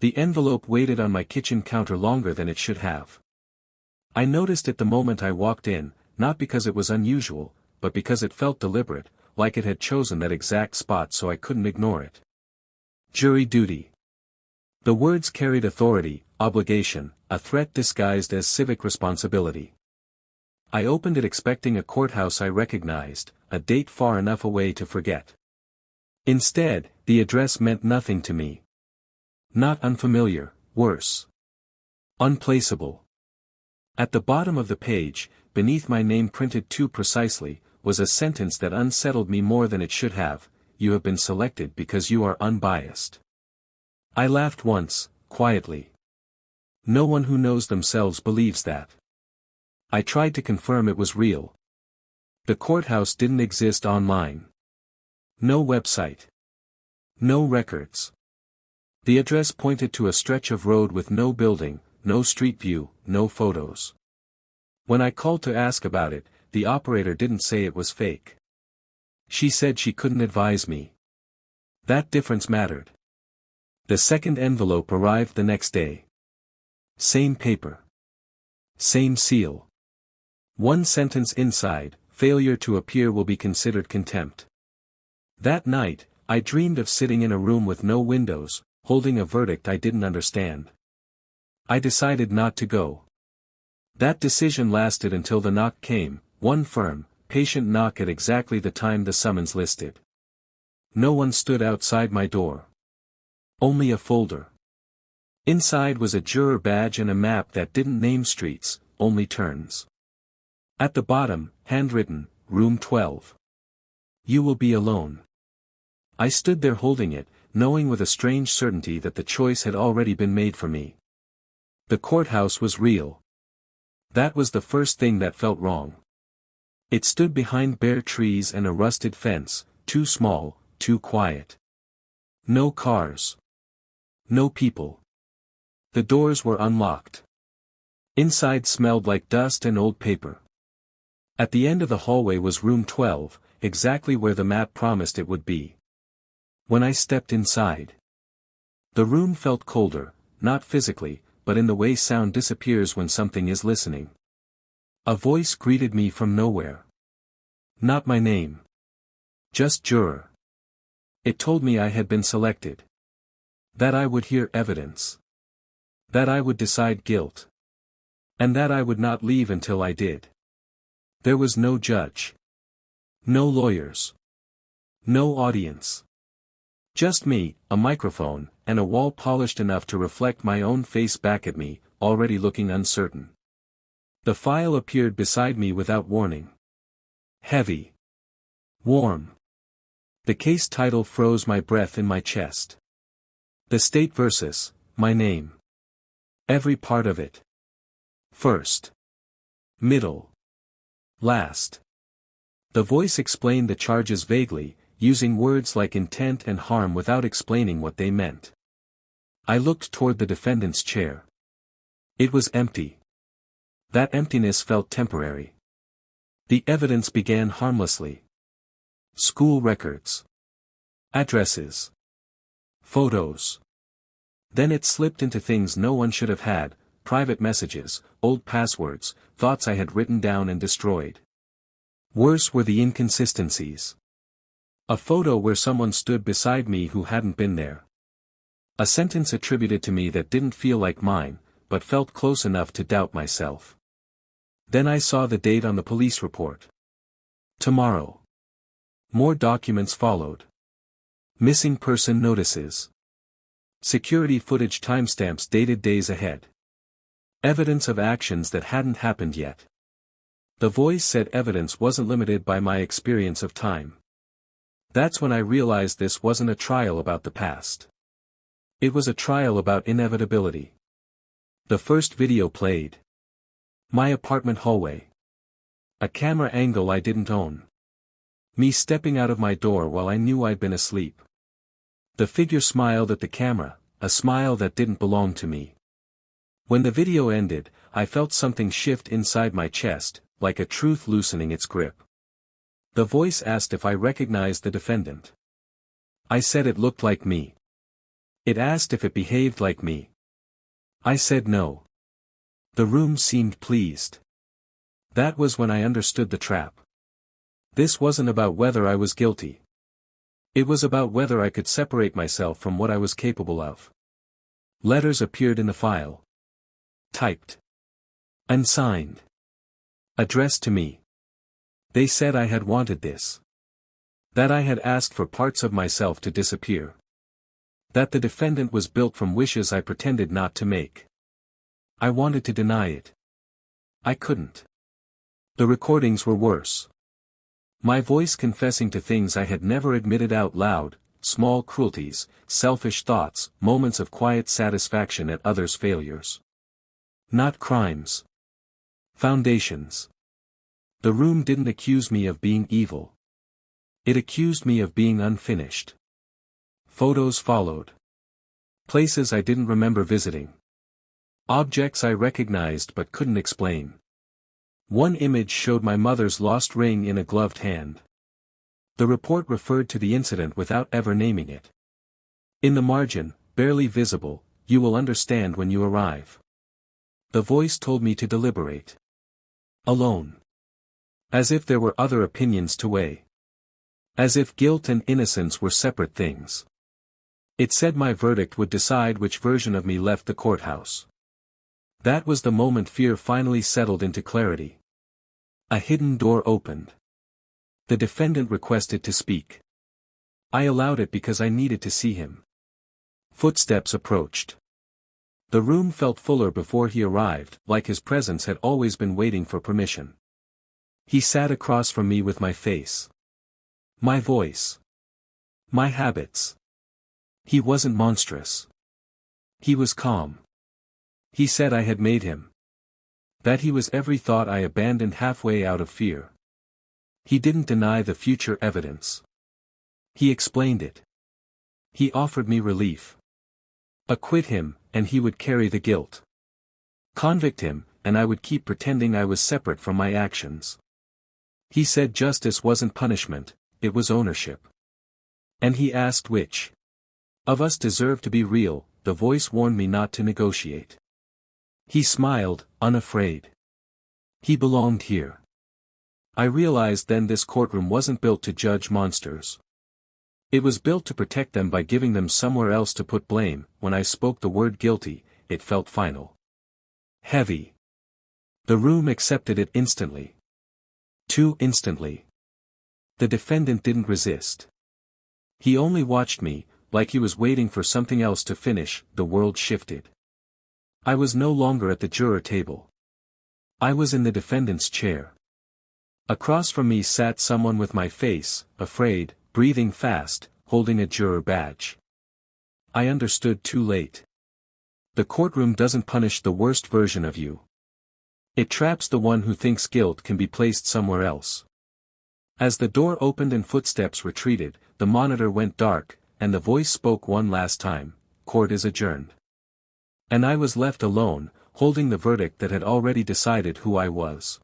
The envelope waited on my kitchen counter longer than it should have. I noticed it the moment I walked in, not because it was unusual, but because it felt deliberate, like it had chosen that exact spot so I couldn't ignore it. Jury duty. The words carried authority, obligation, a threat disguised as civic responsibility. I opened it expecting a courthouse I recognized, a date far enough away to forget. Instead, the address meant nothing to me. Not unfamiliar, worse. Unplaceable. At the bottom of the page, beneath my name printed too precisely, was a sentence that unsettled me more than it should have: "You have been selected because you are unbiased." I laughed once, quietly. No one who knows themselves believes that. I tried to confirm it was real. The courthouse didn't exist online. No website. No records. The address pointed to a stretch of road with no building, no street view, no photos. When I called to ask about it, the operator didn't say it was fake. She said she couldn't advise me. That difference mattered. The second envelope arrived the next day. Same paper. Same seal. One sentence inside: "Failure to appear will be considered contempt." That night, I dreamed of sitting in a room with no windows, holding a verdict I didn't understand. I decided not to go. That decision lasted until the knock came, one firm, patient knock at exactly the time the summons listed. No one stood outside my door. Only a folder. Inside was a juror badge and a map that didn't name streets, only turns. At the bottom, handwritten, "Room 12. You will be alone." I stood there holding it, knowing with a strange certainty that the choice had already been made for me. The courthouse was real. That was the first thing that felt wrong. It stood behind bare trees and a rusted fence, too small, too quiet. No cars. No people. The doors were unlocked. Inside smelled like dust and old paper. At the end of the hallway was room 12, exactly where the map promised it would be. When I stepped inside, the room felt colder, not physically, but in the way sound disappears when something is listening. A voice greeted me from nowhere. Not my name. Just juror. It told me I had been selected. That I would hear evidence. That I would decide guilt. And that I would not leave until I did. There was no judge. No lawyers. No audience. Just me, a microphone, and a wall polished enough to reflect my own face back at me, already looking uncertain. The file appeared beside me without warning. Heavy. Warm. The case title froze my breath in my chest. The state versus my name. Every part of it. First. Middle. Last. The voice explained the charges vaguely, using words like intent and harm without explaining what they meant. I looked toward the defendant's chair. It was empty. That emptiness felt temporary. The evidence began harmlessly. School records. Addresses. Photos. Then it slipped into things no one should have had: private messages, old passwords, thoughts I had written down and destroyed. Worse were the inconsistencies. A photo where someone stood beside me who hadn't been there. A sentence attributed to me that didn't feel like mine, but felt close enough to doubt myself. Then I saw the date on the police report. Tomorrow. More documents followed. Missing person notices. Security footage timestamps dated days ahead. Evidence of actions that hadn't happened yet. The voice said evidence wasn't limited by my experience of time. That's when I realized this wasn't a trial about the past. It was a trial about inevitability. The first video played. My apartment hallway. A camera angle I didn't own. Me stepping out of my door while I knew I'd been asleep. The figure smiled at the camera, a smile that didn't belong to me. When the video ended, I felt something shift inside my chest, like a truth loosening its grip. The voice asked if I recognized the defendant. I said it looked like me. It asked if it behaved like me. I said no. The room seemed pleased. That was when I understood the trap. This wasn't about whether I was guilty. It was about whether I could separate myself from what I was capable of. Letters appeared in the file. Typed. Unsigned. Addressed to me. They said I had wanted this. That I had asked for parts of myself to disappear. That the defendant was built from wishes I pretended not to make. I wanted to deny it. I couldn't. The recordings were worse. My voice confessing to things I had never admitted out loud, small cruelties, selfish thoughts, moments of quiet satisfaction at others' failures. Not crimes. Foundations. The room didn't accuse me of being evil. It accused me of being unfinished. Photos followed. Places I didn't remember visiting. Objects I recognized but couldn't explain. One image showed my mother's lost ring in a gloved hand. The report referred to the incident without ever naming it. In the margin, barely visible, "You will understand when you arrive." The voice told me to deliberate. Alone. As if there were other opinions to weigh. As if guilt and innocence were separate things. It said my verdict would decide which version of me left the courthouse. That was the moment fear finally settled into clarity. A hidden door opened. The defendant requested to speak. I allowed it because I needed to see him. Footsteps approached. The room felt fuller before he arrived, like his presence had always been waiting for permission. He sat across from me with my face. My voice. My habits. He wasn't monstrous. He was calm. He said I had made him. That he was every thought I abandoned halfway out of fear. He didn't deny the future evidence. He explained it. He offered me relief. Acquit him, and he would carry the guilt. Convict him, and I would keep pretending I was separate from my actions. He said justice wasn't punishment, it was ownership. And he asked which of us deserved to be real. The voice warned me not to negotiate. He smiled, unafraid. He belonged here. I realized then this courtroom wasn't built to judge monsters. It was built to protect them by giving them somewhere else to put blame. When I spoke the word guilty, it felt final. Heavy. The room accepted it instantly. Too instantly. The defendant didn't resist. He only watched me, like he was waiting for something else to finish. The world shifted. I was no longer at the juror table. I was in the defendant's chair. Across from me sat someone with my face, afraid, breathing fast, holding a juror badge. I understood too late. The courtroom doesn't punish the worst version of you. It traps the one who thinks guilt can be placed somewhere else. As the door opened and footsteps retreated, the monitor went dark, and the voice spoke one last time, "Court is adjourned." And I was left alone, holding the verdict that had already decided who I was.